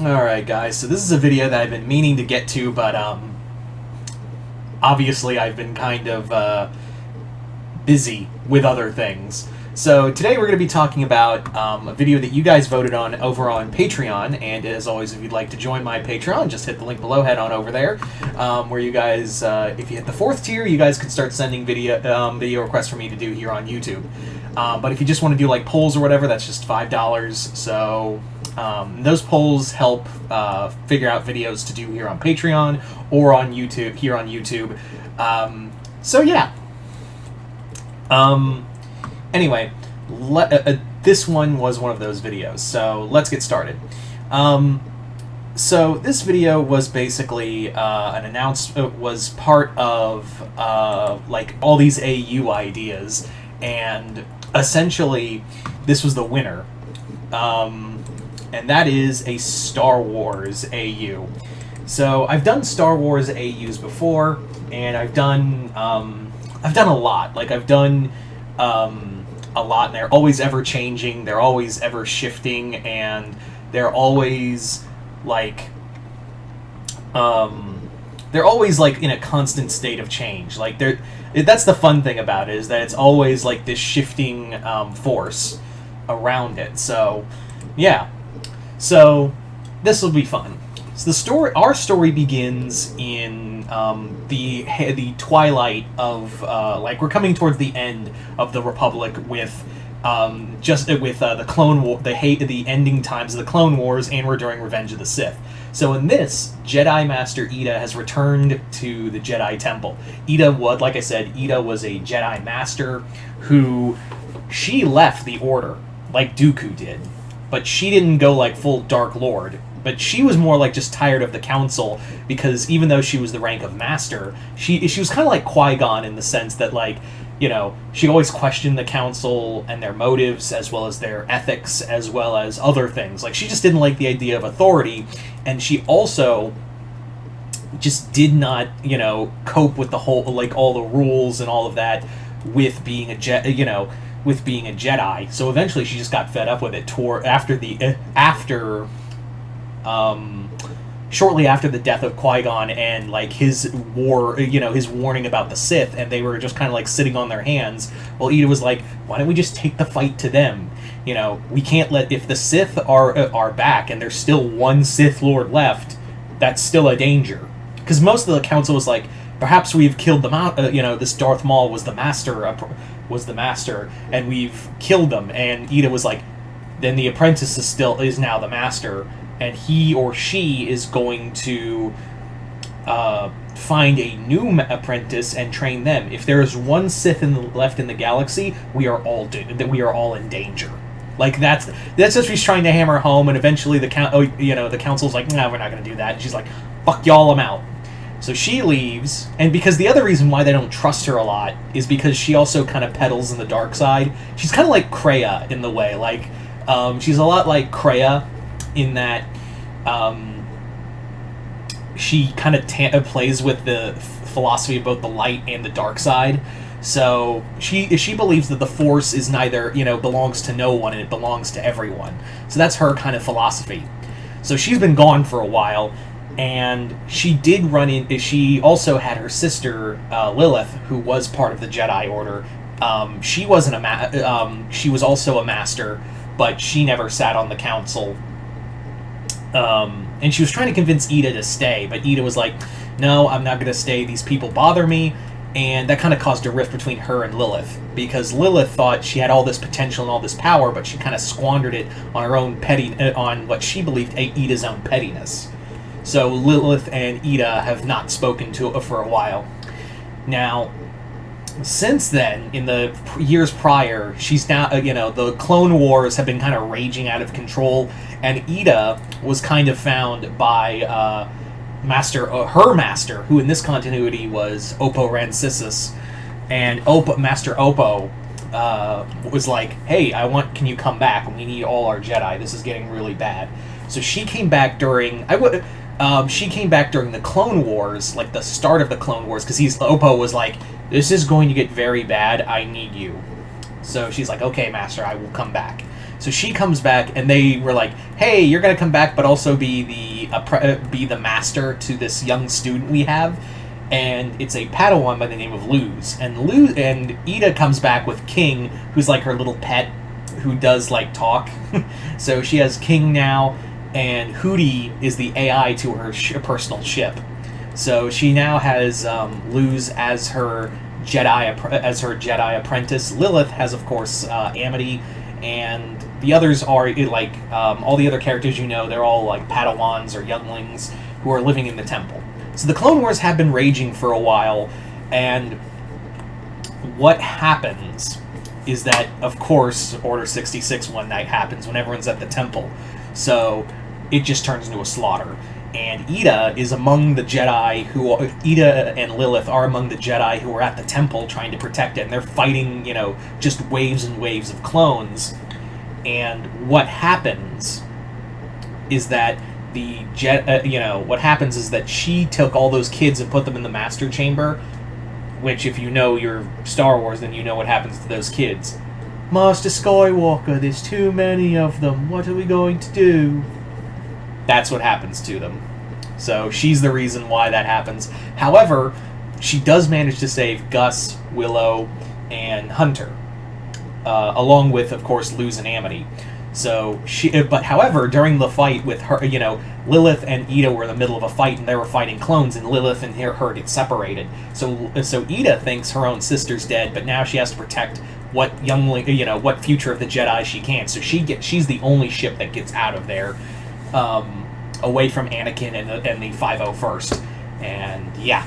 Alright guys, so this is a video that I've been meaning to get to, but obviously I've been kind of busy with other things. So today we're going to be talking about a video that you guys voted on over on Patreon, and as always, if you'd like to join my Patreon, just hit the link below, head on over there, where you guys, if you hit the 4th tier, you guys can start sending video requests for me to do here on YouTube. But if you just want to do like polls or whatever, that's just $5, so those polls help figure out videos to do here on Patreon or on YouTube, here on YouTube. So yeah. Anyway, this one was one of those videos, so let's get started. So this video was basically an announcement, was part of like all these AU ideas, and essentially this was the winner, and that is a Star Wars AU. So I've done Star Wars AUs before, and I've done a lot. Like I've done a lot, and they're always ever changing, they're always ever shifting, and they're always like in a constant state of change. Like that's the fun thing about it, is that it's always like this shifting force around it. So yeah, so this will be fun. So our story begins in the twilight of like we're coming towards the end of the Republic with the Clone War, the ending times of the Clone Wars, and we're during Revenge of the Sith. So in this, Jedi Master Ida has returned to the Jedi Temple. Like I said, Ida was a Jedi Master who she left the Order like Dooku did, but she didn't go like full Dark Lord. But she was more like just tired of the Council, because even though she was the rank of Master, she was kind of like Qui-Gon in the sense that, like, you know, she always questioned the Council and their motives, as well as their ethics, as well as other things. Like, she just didn't like the idea of authority, and she also just did not, you know, cope with the whole, like, all the rules and all of that with being a Jedi. So eventually she just got fed up with it shortly after the death of Qui-Gon and like his warning about the Sith, and they were just kind of like sitting on their hands. Well, Ida was like, why don't we just take the fight to them? You know, we can't if the Sith are back and there's still one Sith Lord left, that's still a danger. Because most of the Council was like, perhaps we've killed them out. This Darth Maul was the master, and we've killed them. And Ida was like, then the apprentice is now the master, and he or she is going to find a new apprentice and train them. If there is one Sith left in the galaxy, we are all in danger. Like that's what she's trying to hammer home. And eventually the Council's like, no, we're not going to do that. And she's like, fuck y'all, I'm out. So she leaves, and because the other reason why they don't trust her a lot is because she also kind of peddles in the dark side. She's kind of like Kreia in the way, like she's a lot like Kreia in that she kind of plays with the philosophy of both the light and the dark side. So she believes that the Force is neither, belongs to no one, and it belongs to everyone. So that's her kind of philosophy. So she's been gone for a while, and she did run in. She also had her sister Lilith, who was part of the Jedi Order. She wasn't she was also a master, but she never sat on the Council. And she was trying to convince Ida to stay, but Ida was like, no, I'm not going to stay. These people bother me. And that kind of caused a rift between her and Lilith, because Lilith thought she had all this potential and all this power, but she kind of squandered it on her own on what she believed Ida's own pettiness. So Lilith and Ida have not spoken to her for a while. Now, since then, in the years prior, she's now, the Clone Wars have been kind of raging out of control, and Ida was kind of found by her master, who in this continuity was Oppo Rancisis, and Master Oppo was like, hey, can you come back? We need all our Jedi. This is getting really bad. So she came back during the Clone Wars, like the start of the Clone Wars, because Oppo was like, this is going to get very bad, I need you. So she's like, okay, Master, I will come back. So she comes back, and they were like, "Hey, you're gonna come back, but also be the master to this young student we have." And it's a Padawan by the name of Luz. And Ida comes back with King, who's like her little pet, who does like talk. So she has King now, and Hootie is the AI to her personal ship. So she now has Luz as her Jedi apprentice. Lilith has, of course, Amity, and the others are like all the other characters they're all like Padawans or younglings who are living in the temple. So the Clone Wars have been raging for a while, and what happens is that, of course, Order 66 one night happens when everyone's at the temple. So it just turns into a slaughter. And Ida and Lilith are among the Jedi who are at the temple trying to protect it, and they're fighting, just waves and waves of clones. And what happens is that what happens is that she took all those kids and put them in the Master Chamber, which, if you know your Star Wars, then you know what happens to those kids. Master Skywalker, there's too many of them. What are we going to do? That's what happens to them. So she's the reason why that happens. However, she does manage to save Gus, Willow, and Hunter, along with, of course, Luz and Amity. So however, during the fight with her, Lilith and Ida were in the middle of a fight, and they were fighting clones, and Lilith and her get separated. So Ida thinks her own sister's dead, but now she has to protect what what future of the Jedi she can. So she's the only ship that gets out of there, away from Anakin and the 501st. And yeah.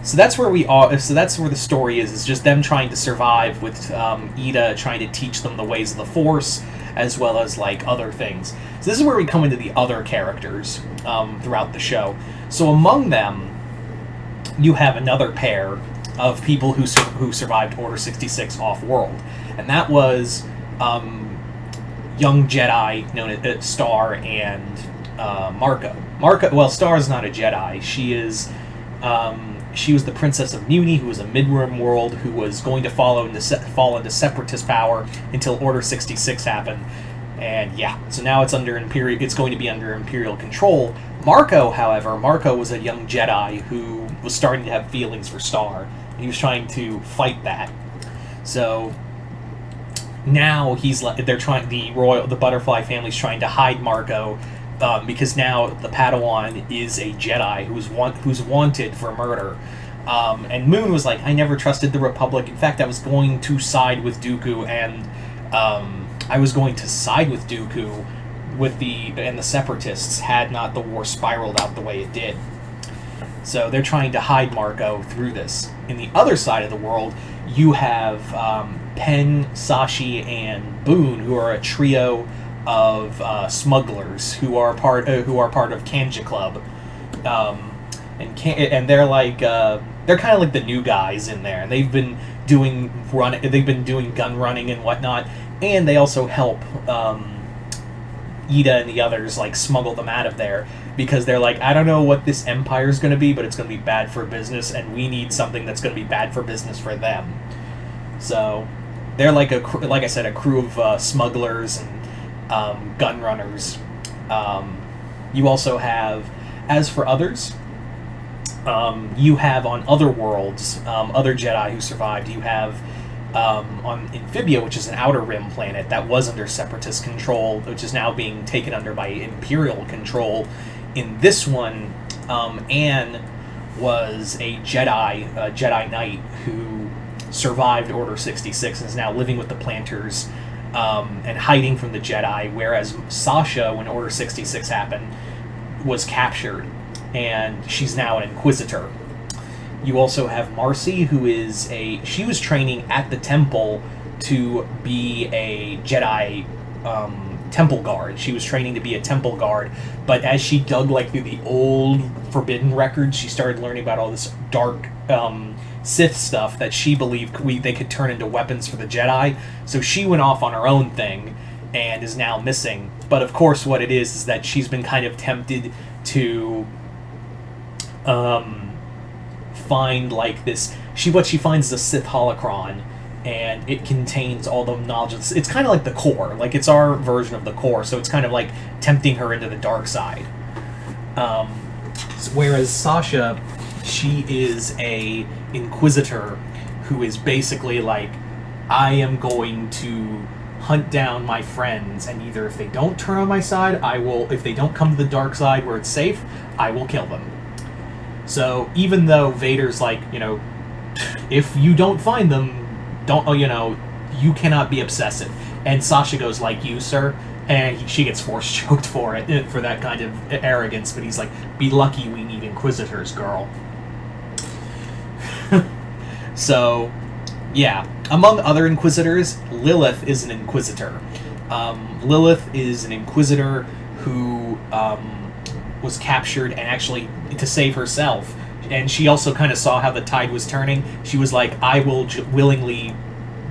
So that's where we are. So that's where the story is. It's just them trying to survive, with Ida trying to teach them the ways of the Force, as well as like other things. So this is where we come into the other characters throughout the show. So among them, you have another pair of people who survived Order 66 off-world, and that was young Jedi known as Star and Marco. Well, Star is not a Jedi. She is. She was the Princess of Muni, who was a mid-rim world, who was going to fall into Separatist power until Order 66 happened. And yeah, so now it's going to be under Imperial control. Marco, however, was a young Jedi who was starting to have feelings for Star, and he was trying to fight that. So now the Butterfly family's trying to hide Marco, because now the Padawan is a Jedi who's wanted for murder. And Moon was like, I never trusted the Republic. In fact, I was going to side with Dooku, and I was going to side with Dooku and the Separatists had not the war spiraled out the way it did. So they're trying to hide Marco through this. In the other side of the world, you have Pen, Sashi, and Boone, who are a trio of smugglers who are part of Kanja Club, and they're like they're kind of like the new guys in there, and they've been doing gun running and whatnot, and they also help Ida and the others like smuggle them out of there, because they're like, I don't know what this empire is going to be, but it's going to be bad for business, and we need something that's going to be bad for business for them. So they're like like I said, a crew of smugglers and gun runners. You also have, as for others, you have on other worlds, other Jedi who survived. You have on Amphibia, which is an outer rim planet that was under Separatist control, which is now being taken under by Imperial control. In this one, Anne was a Jedi Knight who survived Order 66 and is now living with the Planters, and hiding from the Jedi, whereas Sasha, when Order 66 happened, was captured, and she's now an Inquisitor. You also have Marcy, she was training at the temple to be a Jedi temple guard. She was training to be a temple guard, but as she dug through the old Forbidden records, she started learning about all this dark Sith stuff that she believed they could turn into weapons for the Jedi. So she went off on her own thing and is now missing. But of course, what it is that she's been kind of tempted to find this. What she finds is a Sith holocron, and it contains all the knowledge. It's kind of like the core, like it's our version of the core. So it's kind of like tempting her into the dark side. Whereas Sasha, she is a inquisitor who is basically like, I am going to hunt down my friends, and either if they don't turn on my side, I will. If they don't come to the dark side where it's safe, I will kill them. So even though Vader's like, if you don't find them, you cannot be obsessive. And Sasha goes, like you, sir. And she gets force choked for it, for that kind of arrogance. But he's like, be lucky we need inquisitors, girl. So, yeah. Among other inquisitors, Lilith is an inquisitor. Lilith is an inquisitor who was captured and actually to save herself. And she also kind of saw how the tide was turning. She was like, I will willingly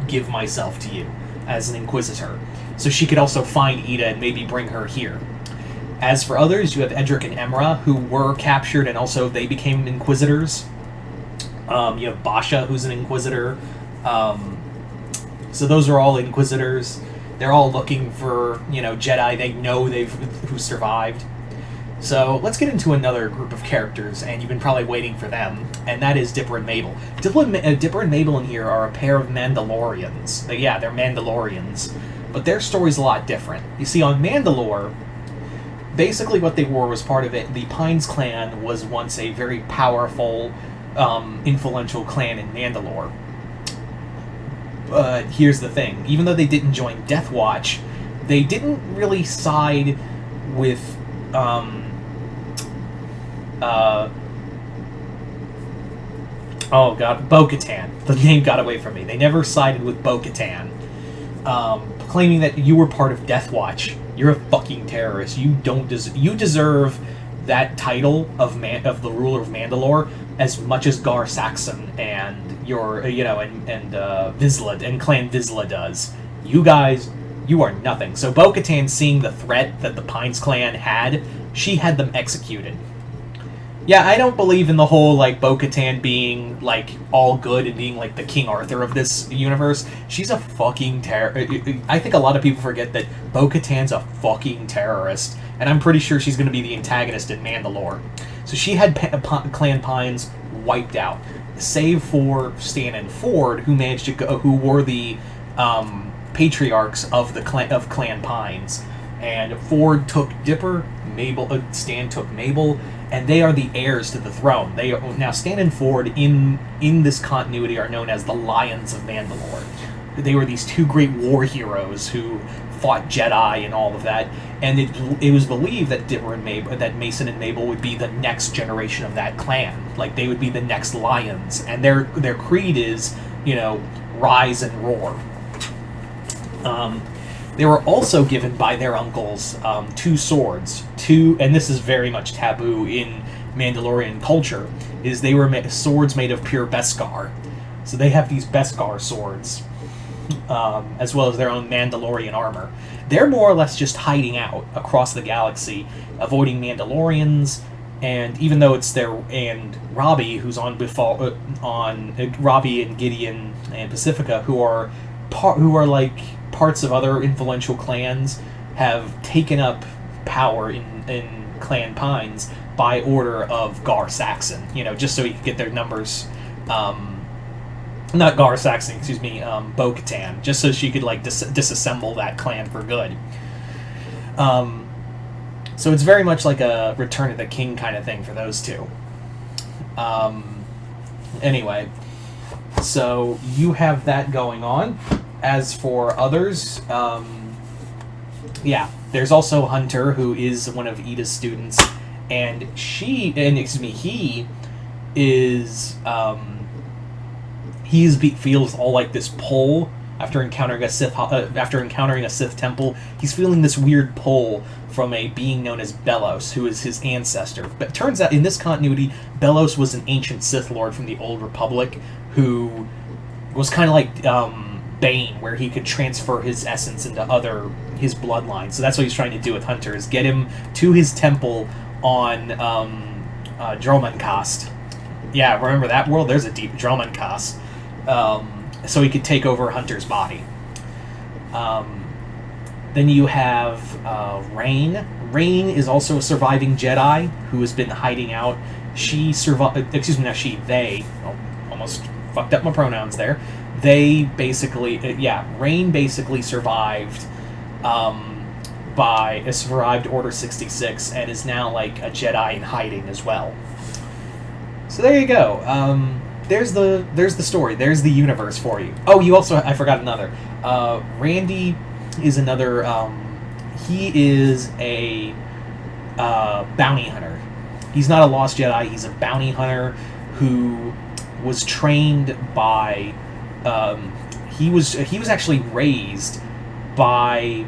give myself to you as an inquisitor. So she could also find Ida and maybe bring her here. As for others, you have Edric and Emra, who were captured and also they became inquisitors. You have Basha, who's an inquisitor. So those are all inquisitors. They're all looking for, Jedi they know who survived. So let's get into another group of characters, and you've been probably waiting for them, and that is Dipper and Mabel. Dipper and Mabel in here are a pair of Mandalorians. They're Mandalorians, but their story's a lot different. You see, on Mandalore, basically what they were was part of it. The Pines clan was once a very powerful, influential clan in Mandalore. But here's the thing. Even though they didn't join Death Watch, they didn't really side with Bo-Katan. The name got away from me. They never sided with Bo-Katan, claiming that you were part of Death Watch. You're a fucking terrorist. You deserve that title of the ruler of Mandalore as much as Gar Saxon and Vizsla and Clan Vizsla does. You guys, you are nothing. So Bo-Katan, seeing the threat that the Pines clan had, she had them executed. Yeah, I don't believe in the whole, Bo-Katan being, all good and being, the King Arthur of this universe. She's a fucking I think a lot of people forget that Bo-Katan's a fucking terrorist, and I'm pretty sure she's going to be the antagonist in Mandalore. So she had Clan Pines wiped out, save for Stan and Ford, who were the patriarchs of Clan Pines. And Ford took Dipper, Stan took Mabel, and they are the heirs to the throne. Now Stan and Ford in this continuity are known as the Lions of Mandalore. They were these two great war heroes who fought Jedi and all of that, and it was believed that that Mason and Mabel would be the next generation of that clan. They would be the next Lions, and their creed is, rise and roar. They were also given by their uncles two swords. And this is very much taboo in Mandalorian culture, is they were swords made of pure Beskar. So they have these Beskar swords, as well as their own Mandalorian armor. They're more or less just hiding out across the galaxy, avoiding Mandalorians, and even though it's and Robbie, who's on Robbie and Gideon and Pacifica, who are parts of other influential clans, have taken up power in Clan Pines by order of Gar Saxon, just so he could get their numbers, not Gar Saxon, excuse me, Bo-Katan, just so she could disassemble that clan for good. So it's very much like a Return of the King kind of thing for those two. Anyway, so you have that going on. As for others, there's also Hunter, who is one of Ida's students, and he is, feels all like this pull after encountering a Sith temple. He's feeling this weird pull from a being known as Belos, who is his ancestor. But it turns out in this continuity, Belos was an ancient Sith Lord from the Old Republic who was kind of like Bane, where he could transfer his essence into his bloodline. So that's what he's trying to do with Hunter, is get him to his temple on Dromancast. Yeah, remember that world? There's a deep Dromancast. so he could take over Hunter's body. Then you have Rain. Rain is also a surviving Jedi who has been hiding out. She survived. Excuse me, not she. They. Oh, almost fucked up my pronouns there. They basically, Rain basically survived. Survived Order 66 and is now like a Jedi in hiding as well. So there you go. There's the story. There's the universe for you. Oh, you also, I forgot another. Randy is another. He is a bounty hunter. He's not a lost Jedi. He's a bounty hunter who was trained by. He was actually raised by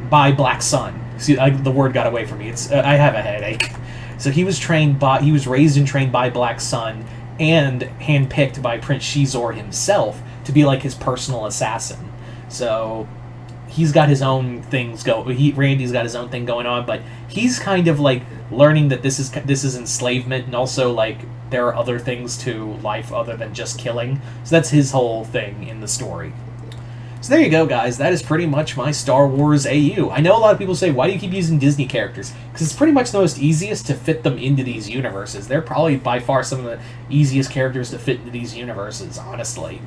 Black Sun. See, the word got away from me. I have a headache. So he was raised and trained by Black Sun, and handpicked by Prince Shizor himself to be like his personal assassin. So he's got his own things Randy's got his own thing going on, but he's kind of like learning that this is enslavement, and also like there are other things to life other than just killing. So that's his whole thing in the story. So there you go, guys. That is pretty much my Star Wars AU. I know a lot of people say, why do you keep using Disney characters? Because it's pretty much the most easiest to fit them into these universes. They're probably by far some of the easiest characters to fit into these universes, honestly.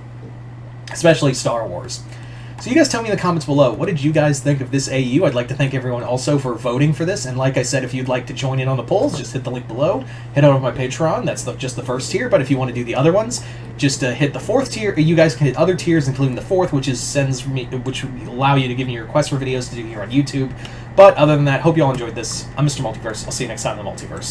Especially Star Wars. So you guys tell me in the comments below, what did you guys think of this AU? I'd like to thank everyone also for voting for this, and like I said, if you'd like to join in on the polls, just hit the link below, head over to my Patreon, that's just the first tier, but if you want to do the other ones, just hit the 4th tier. You guys can hit other tiers, including the 4th, which will allow you to give me your requests for videos to do here on YouTube. But other than that, hope you all enjoyed this. I'm Mr. Multiverse. I'll see you next time in the Multiverse.